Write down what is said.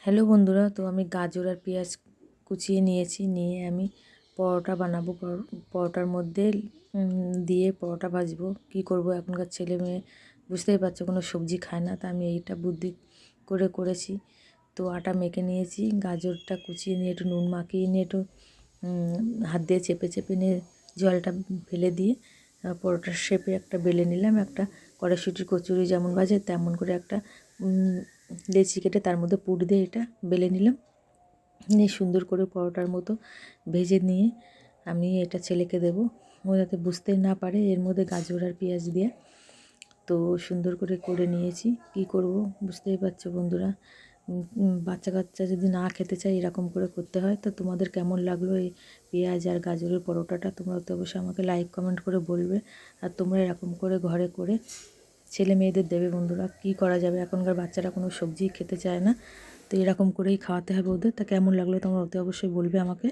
Hello বন্ধুরা, তো আমি গাজর আর পেঁয়াজ কুচিয়ে নিয়েছি, নিয়ে আমি পরোটা বানাবো। পরোটার মধ্যে দিয়ে পরোটা ভাজবো। কি করব, এখনকার ছেলে মেয়ে বুঝতেই পারছো কোনো সবজি খায় না, তা আমি এইটা বুদ্ধি করে করেছি। তো আটা মেখে নিয়েছি, গাজরটা কুচিয়ে নিয়ে একটু নুন মাখিয়ে নিয়ে একটু হাত দিয়ে চেপে চেপে নিয়ে জলটা ফেলে দিয়ে পরোটার শেপে একটা বেলে নিলাম। একটা কড়াইশুঁটির কচুরি যেমন ভাজে তেমন করে একটা লেচি কেটে তার মধ্যে পুর দিয়ে এটা বেলে নিলাম। নিয়ে সুন্দর করে পরোটার মতো ভেজে নিয়ে আমি এটা ছেলেকে দেবো, ও যাতে বুঝতে না পারে এর মধ্যে গাজর আর পেঁয়াজ দিয়ে। তো সুন্দর করে করে নিয়েছি। কি করব বুঝতেই পারছো বন্ধুরা, বাচ্চা কাচ্চা যদি না খেতে চায় এরকম করে করতে হয়। তো তোমাদের কেমন লাগলো এই পেঁয়াজ আর গাজরের পরোটাটা, তোমরা তো অবশ্যই আমাকে লাইক কমেন্ট করে বলবে। আর তোমরা এরকম করে ঘরে করে ছেলে মেয়েদের দেবে বন্ধুরা। কি করা যাবে, এখনকার বাচ্চারা কোনো সবজি খেতে চায় না, তো এরকম করেই খাওয়াতে হবে ওদের। তা কেমন লাগলো তোমরা অতি অবশ্যই বলবে আমাকে।